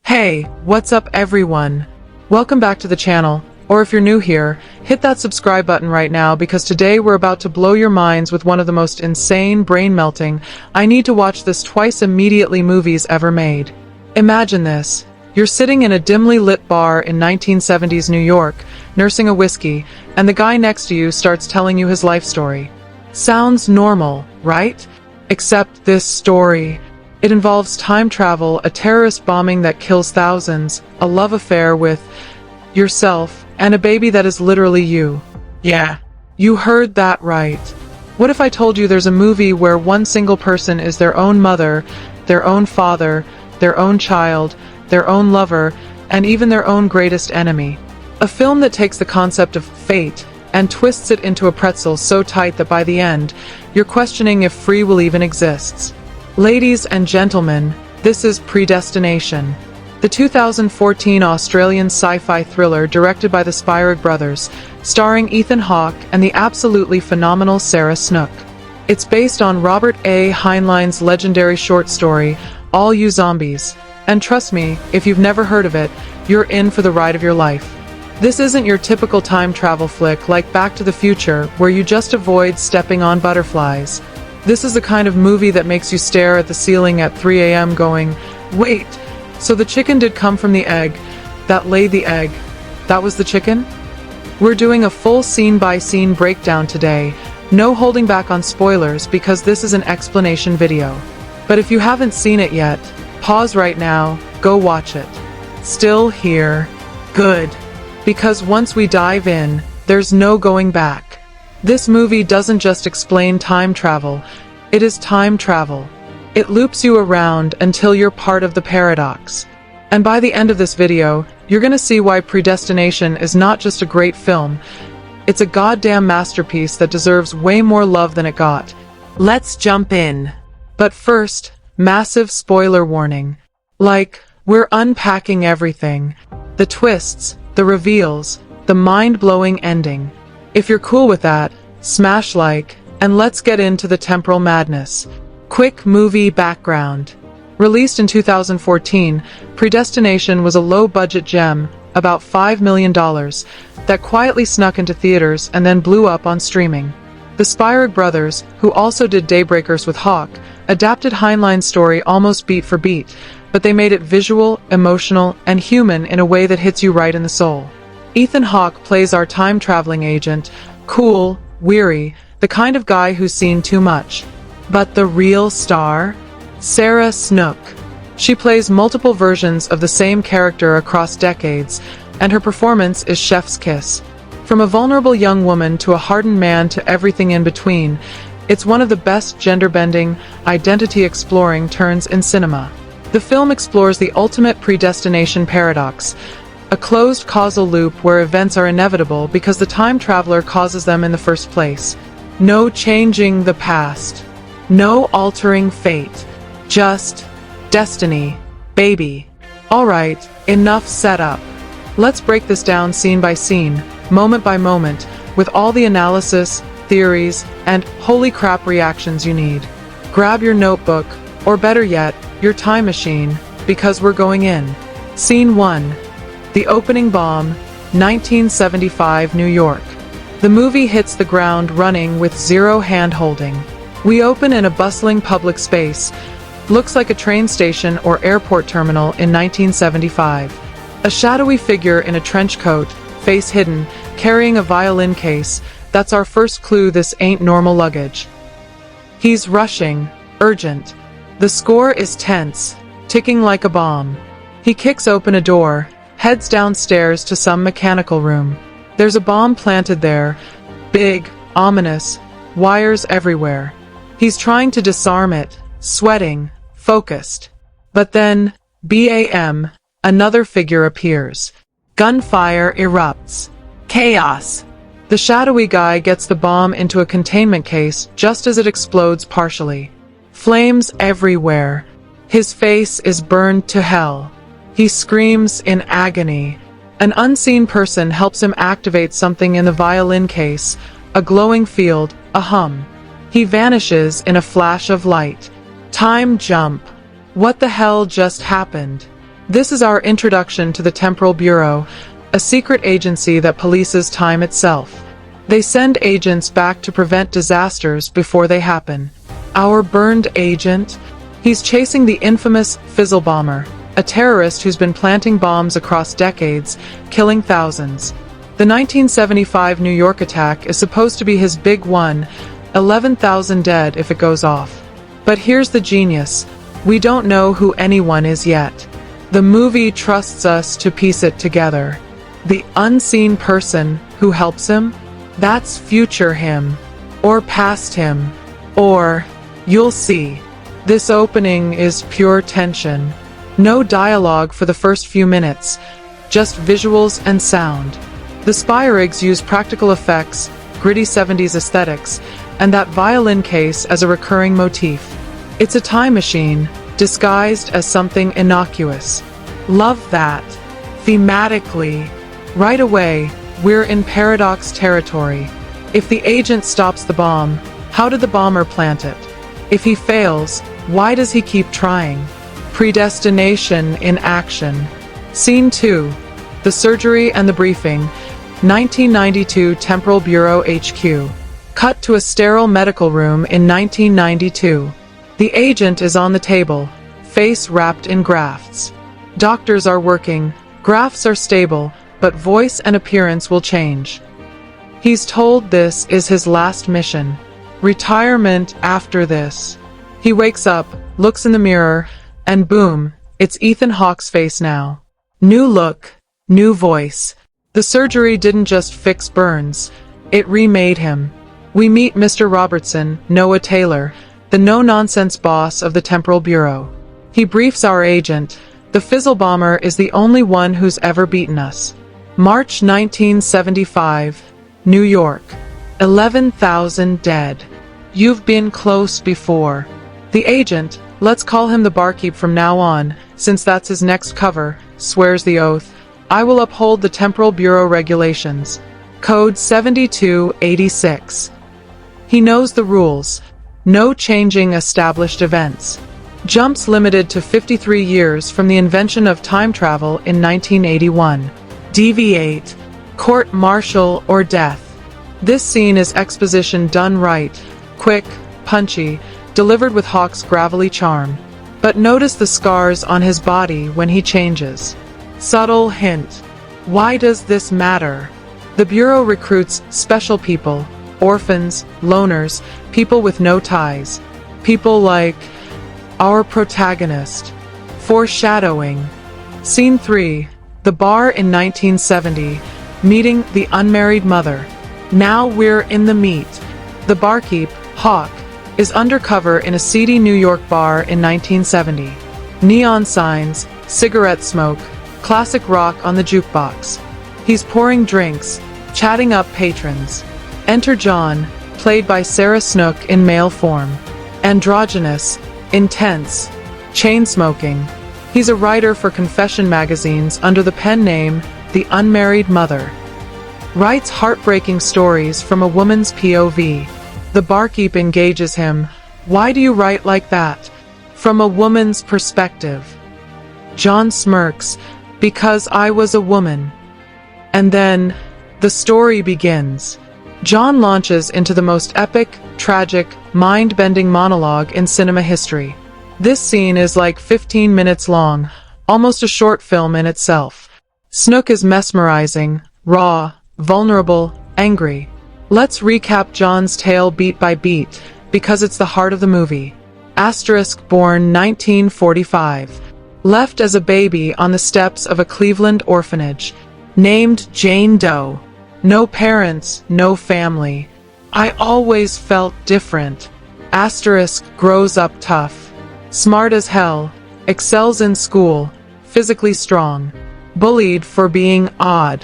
Hey, what's up everyone? Welcome back to the channel, or if you're new here, hit that subscribe button right now because today we're about to blow your minds with one of the most insane, brain-melting, I need to watch this twice immediately movies ever made. Imagine this. You're sitting in a dimly lit bar in 1970s New York, nursing a whiskey, and the guy next to you starts telling you his life story. Sounds normal, right? Except this story. It involves time travel, a terrorist bombing that kills thousands, a love affair with yourself, and a baby that is literally you. Yeah, you heard that right. What if I told you there's a movie where one single person is their own mother, their own father, their own child, their own lover, and even their own greatest enemy? A film that takes the concept of fate and twists it into a pretzel so tight that by the end, you're questioning if free will even exists. Ladies and gentlemen, this is Predestination, the 2014 Australian sci-fi thriller directed by the Spierig brothers, starring Ethan Hawke and the absolutely phenomenal Sarah Snook. It's based on Robert A. Heinlein's legendary short story, All You Zombies, and trust me, if you've never heard of it, you're in for the ride of your life. This isn't your typical time travel flick like Back to the Future, where you just avoid stepping on butterflies. This is the kind of movie that makes you stare at the ceiling at 3 a.m. going, wait, so the chicken did come from the egg that laid the egg. That was the chicken? We're doing a full scene-by-scene breakdown today, no holding back on spoilers because this is an explanation video. But if you haven't seen it yet, pause right now, go watch it. Still here? Good. Because once we dive in, there's no going back. This movie doesn't just explain time travel, it is time travel. It loops you around until you're part of the paradox. And by the end of this video, you're gonna see why Predestination is not just a great film, it's a goddamn masterpiece that deserves way more love than it got. Let's jump in. But first, massive spoiler warning. Like, we're unpacking everything. The twists, the reveals, the mind-blowing ending. If you're cool with that, smash like, and let's get into the temporal madness. Quick movie background. Released in 2014, Predestination was a low-budget gem, about $5 million, that quietly snuck into theaters and then blew up on streaming. The Spierig brothers, who also did Daybreakers with Hawke, adapted Heinlein's story almost beat for beat, but they made it visual, emotional, and human in a way that hits you right in the soul. Ethan Hawke plays our time-traveling agent, cool, weary, the kind of guy who's seen too much. But the real star? Sarah Snook. She plays multiple versions of the same character across decades, and her performance is chef's kiss. From a vulnerable young woman to a hardened man to everything in between, it's one of the best gender-bending, identity-exploring turns in cinema. The film explores the ultimate predestination paradox, a closed causal loop where events are inevitable because the time traveler causes them in the first place. No changing the past. No altering fate. Just destiny, baby. Alright, enough setup. Let's break this down scene by scene, moment by moment, with all the analysis, theories, and holy crap reactions you need. Grab your notebook, or better yet, your time machine, because we're going in. Scene 1. The opening bomb, 1975 New York. The movie hits the ground running with zero hand-holding. We open in a bustling public space, looks like a train station or airport terminal in 1975. A shadowy figure in a trench coat, face hidden, carrying a violin case, that's our first clue this ain't normal luggage. He's rushing, urgent. The score is tense, ticking like a bomb. He kicks open a door, heads downstairs to some mechanical room. There's a bomb planted there, big, ominous, wires everywhere. He's trying to disarm it, sweating, focused. But then, BAM, another figure appears. Gunfire erupts. Chaos. The shadowy guy gets the bomb into a containment case just as it explodes partially. Flames everywhere. His face is burned to hell. He screams in agony. An unseen person helps him activate something in the violin case, a glowing field, a hum. He vanishes in a flash of light. Time jump. What the hell just happened? This is our introduction to the Temporal Bureau, a secret agency that polices time itself. They send agents back to prevent disasters before they happen. Our burned agent? He's chasing the infamous Fizzle Bomber, a terrorist who's been planting bombs across decades, killing thousands. The 1975 New York attack is supposed to be his big one, 11,000 dead if it goes off. But here's the genius. We don't know who anyone is yet. The movie trusts us to piece it together. The unseen person who helps him? That's future him. Or past him. Or, you'll see. This opening is pure tension. No dialogue for the first few minutes, just visuals and sound. The spy rigs use practical effects, gritty 70s aesthetics, and that violin case as a recurring motif. It's a time machine, disguised as something innocuous. Love that. Thematically. Right away, we're in paradox territory. If the agent stops the bomb, how did the bomber plant it? If he fails, why does he keep trying? Predestination in action. Scene 2. The surgery and the briefing. 1992 Temporal Bureau HQ. Cut to a sterile medical room in 1992. The agent is on the table, face wrapped in grafts. Doctors are working, grafts are stable, but voice and appearance will change. He's told this is his last mission. Retirement after this. He wakes up, looks in the mirror, and boom, it's Ethan Hawke's face now. New look, new voice. The surgery didn't just fix burns, it remade him. We meet Mr. Robertson, Noah Taylor, the no-nonsense boss of the Temporal Bureau. He briefs our agent. The Fizzle Bomber is the only one who's ever beaten us. March 1975, New York. 11,000 dead. You've been close before. The agent, let's call him the barkeep from now on, since that's his next cover, swears the oath. I will uphold the Temporal Bureau regulations. Code 7286. He knows the rules. No changing established events. Jumps limited to 53 years from the invention of time travel in 1981. Deviate. Court-martial or death. This scene is exposition done right. Quick, punchy, delivered with Hawke's gravelly charm. But notice the scars on his body when he changes. Subtle hint. Why does this matter? The Bureau recruits special people, orphans, loners, people with no ties. People like our protagonist. Foreshadowing. Scene 3. The bar in 1970. Meeting the unmarried mother. Now we're in the meat. The barkeep, Hawke, is undercover in a seedy New York bar in 1970. Neon signs, cigarette smoke, classic rock on the jukebox. He's pouring drinks, chatting up patrons. Enter John, played by Sarah Snook in male form. Androgynous, intense, chain-smoking. He's a writer for confession magazines under the pen name The Unmarried Mother. Writes heartbreaking stories from a woman's POV. The barkeep engages him. Why do you write like that? From a woman's perspective. John smirks. Because I was a woman. And then, the story begins. John launches into the most epic, tragic, mind-bending monologue in cinema history. This scene is like 15 minutes long, almost a short film in itself. Snook is mesmerizing, raw, vulnerable, angry. Let's recap John's tale beat by beat, because it's the heart of the movie. Asterisk born 1945. Left as a baby on the steps of a Cleveland orphanage. Named Jane Doe. No parents, no family. I always felt different. Asterisk grows up tough. Smart as hell. Excels in school. Physically strong. Bullied for being odd.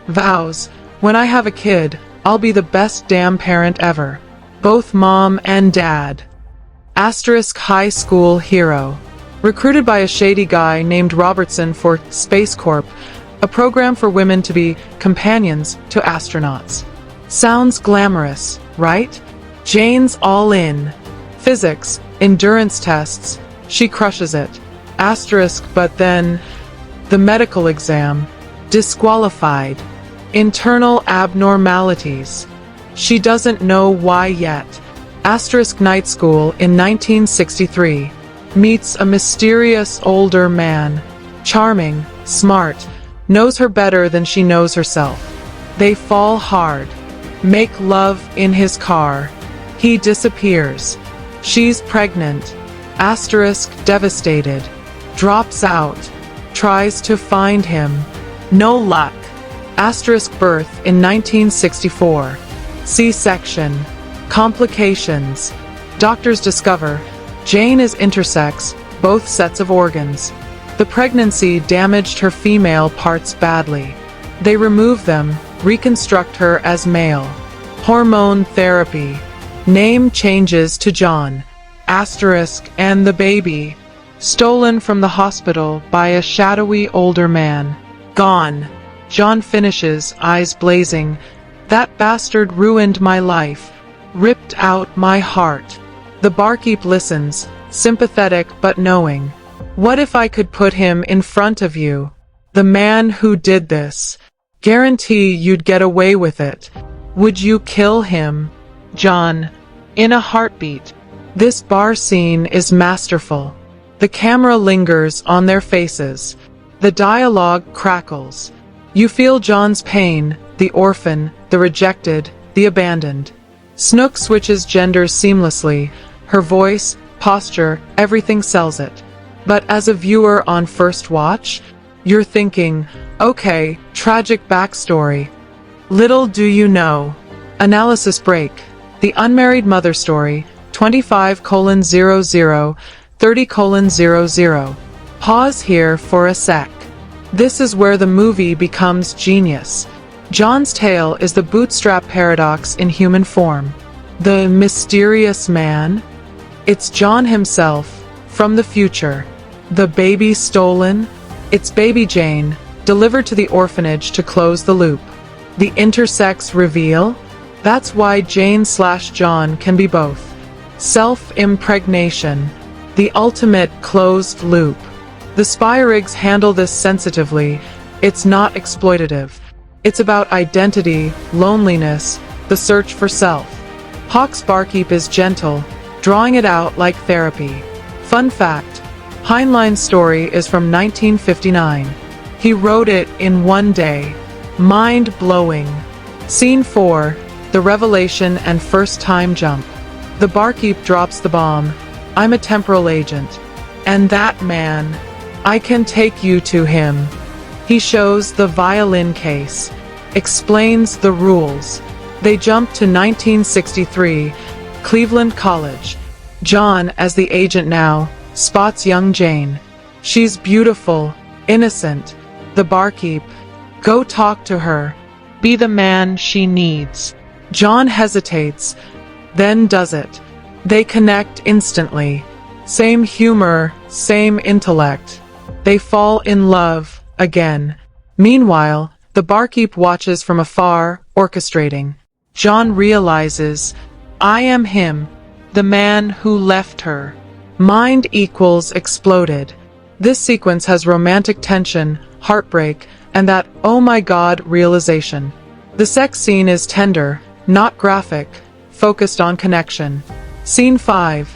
Vows, when I have a kid, I'll be the best damn parent ever. Both mom and dad. Asterisk high school hero. Recruited by a shady guy named Robertson for Space Corp, a program for women to be companions to astronauts. Sounds glamorous, right? Jane's all in. Physics, endurance tests, she crushes it. Asterisk, but then the medical exam. Disqualified. Internal abnormalities. She doesn't know why yet. Asterisk, night school in 1963. Meets a mysterious older man. Charming, smart, knows her better than she knows herself. They fall hard. Make love in his car. He disappears. She's pregnant. Asterisk, devastated. Drops out. Tries to find him. No luck. Asterisk, birth in 1964. C-section. Complications. Doctors discover Jane is intersex, both sets of organs. The pregnancy damaged her female parts badly. They remove them, reconstruct her as male. Hormone therapy. Name changes to John. Asterisk, and the baby. Stolen from the hospital by a shadowy older man. Gone. John finishes, eyes blazing. That bastard ruined my life. Ripped out my heart. The barkeep listens, sympathetic but knowing. What if I could put him in front of you? The man who did this. Guarantee you'd get away with it. Would you kill him? John. In a heartbeat. This bar scene is masterful. The camera lingers on their faces. The dialogue crackles. You feel John's pain, the orphan, the rejected, the abandoned. Snook switches genders seamlessly. Her voice, posture, everything sells it. But as a viewer on first watch, you're thinking, okay, tragic backstory. Little do you know. Analysis break. The unmarried mother story, 25:00, 30:00. Pause here for a sec. This is where the movie becomes genius. John's tale is the bootstrap paradox in human form. The mysterious man? It's John himself, from the future. The baby stolen? It's baby Jane, delivered to the orphanage to close the loop. The intersex reveal? That's why Jane/John can be both. Self-impregnation. The ultimate closed loop. The Spyrigs handle this sensitively. It's not exploitative. It's about identity, loneliness, the search for self. Hawke's barkeep is gentle, drawing it out like therapy. Fun fact, Heinlein's story is from 1959. He wrote it in one day. Mind-blowing. Scene 4, the revelation and first-time jump. The barkeep drops the bomb. I'm a temporal agent. And that man, I can take you to him. He shows the violin case, explains the rules. They jump to 1963, Cleveland College. John, as the agent now, spots young Jane. She's beautiful, innocent. The barkeep, go talk to her. Be the man she needs. John hesitates, then does it. They connect instantly. Same humor, same intellect. They fall in love, again. Meanwhile, the barkeep watches from afar, orchestrating. John realizes, I am him, the man who left her. Mind equals exploded. This sequence has romantic tension, heartbreak, and that oh my god realization. The sex scene is tender, not graphic, focused on connection. Scene 5.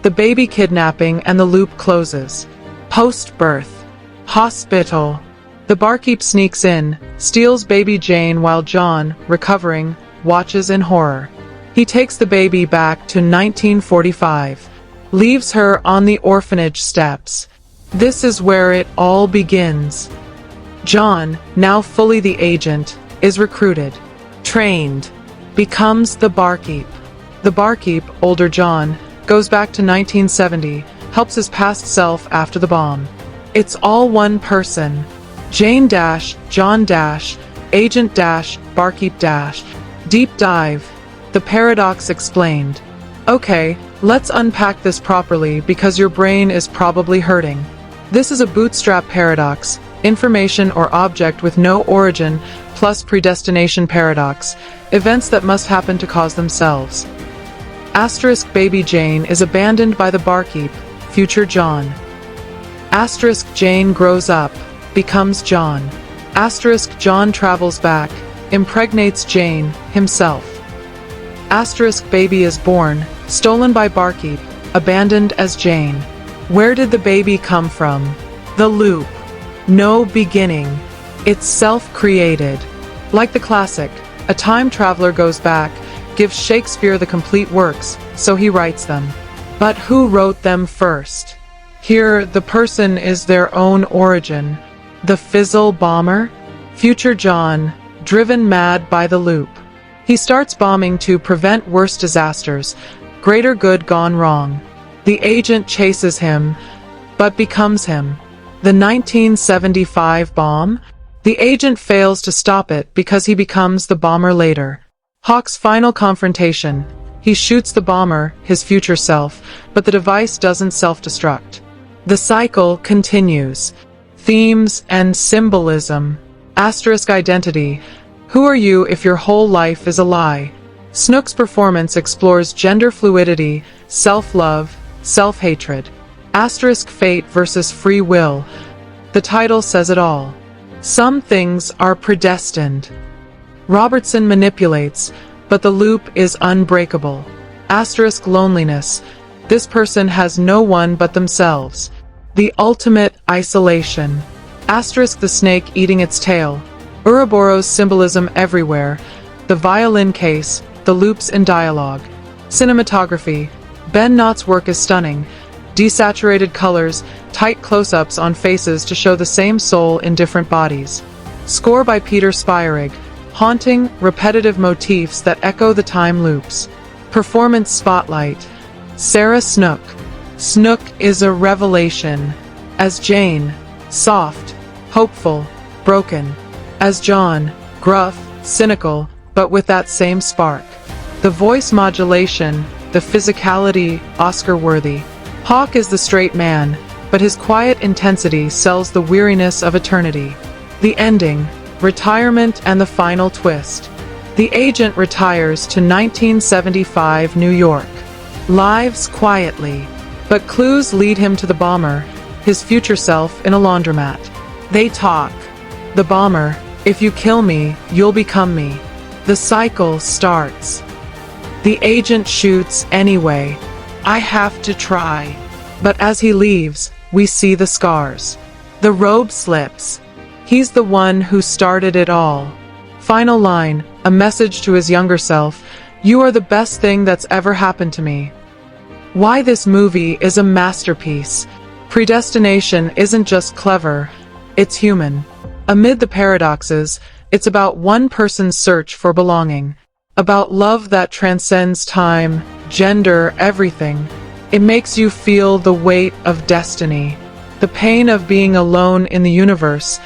The baby kidnapping and the loop closes. Post-birth. Hospital. The barkeep sneaks in, steals baby Jane while John, recovering, watches in horror. He takes the baby back to 1945. Leaves her on the orphanage steps. This is where it all begins. John, now fully the agent, is recruited, trained, becomes the barkeep. The barkeep, older John, goes back to 1970, helps his past self after the bomb. It's all one person. Jane dash, John dash, agent dash, barkeep dash. Deep dive. The paradox explained. Okay, let's unpack this properly because your brain is probably hurting. This is a bootstrap paradox, information or object with no origin, plus predestination paradox, events that must happen to cause themselves. Asterisk baby Jane is abandoned by the barkeep, future John. Asterisk Jane grows up, becomes John. Asterisk John travels back, impregnates Jane, himself. Asterisk baby is born, stolen by barkeep, abandoned as Jane. Where did the baby come from? The loop. No beginning. It's self-created. Like the classic, a time traveler goes back, gives Shakespeare the complete works, so he writes them. But who wrote them first? Here, the person is their own origin. The Fizzle Bomber? Future John, driven mad by the loop. He starts bombing to prevent worse disasters, greater good gone wrong. The agent chases him, but becomes him. The 1975 bomb? The agent fails to stop it because he becomes the bomber later. Hawke's final confrontation. He shoots the bomber, his future self, but the device doesn't self-destruct. The cycle continues. Themes and symbolism. Asterisk identity. Who are you if your whole life is a lie? Snook's performance explores gender fluidity, self-love, self-hatred. Asterisk fate versus free will. The title says it all. Some things are predestined. Robertson manipulates, but the loop is unbreakable. Asterisk loneliness. This person has no one but themselves. The ultimate isolation. Asterisk the snake eating its tail. Ouroboros symbolism everywhere. The violin case, the loops in dialogue. Cinematography. Ben Knott's work is stunning. Desaturated colors, tight close-ups on faces to show the same soul in different bodies. Score by Peter Spierig. Haunting, repetitive motifs that echo the time loops. Performance spotlight. Sarah Snook. Snook is a revelation. As Jane, soft, hopeful, broken. As John, gruff, cynical, but with that same spark. The voice modulation, the physicality, Oscar-worthy. Hawke is the straight man, but his quiet intensity sells the weariness of eternity. The ending, retirement and the final twist. The agent retires to 1975 New York. Lives quietly, but clues lead him to the bomber, his future self in a laundromat. They talk. The bomber, if you kill me, you'll become me. The cycle starts. The agent shoots anyway. I have to try. But as he leaves, we see the scars. The robe slips. He's the one who started it all. Final line, a message to his younger self. You are the best thing that's ever happened to me. Why this movie is a masterpiece. Predestination isn't just clever, it's human. Amid the paradoxes, it's about one person's search for belonging. About love that transcends time, gender, everything. It makes you feel the weight of destiny. The pain of being alone in the universe,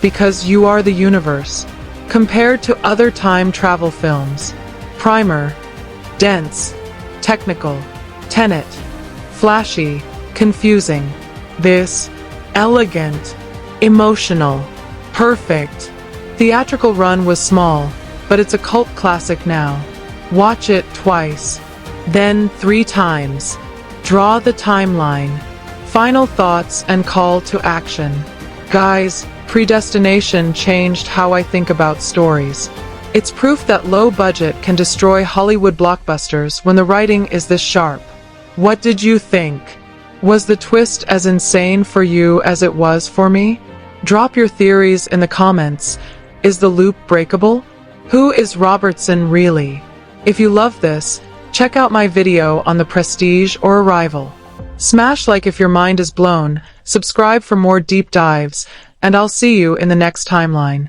because you are the universe. Compared to other time travel films. Primer. Dense. Technical. Tenet. Flashy. Confusing. This. Elegant. Emotional. Perfect. Theatrical run was small, but it's a cult classic now. Watch it twice. Then 3 times. Draw the timeline. Final thoughts and call to action. Guys, Predestination changed how I think about stories. It's proof that low budget can destroy Hollywood blockbusters when the writing is this sharp. What did you think? Was the twist as insane for you as it was for me? Drop your theories in the comments. Is the loop breakable? Who is Robertson really? If you love this, check out my video on the Prestige or Arrival. Smash like if your mind is blown, subscribe for more deep dives, and I'll see you in the next timeline.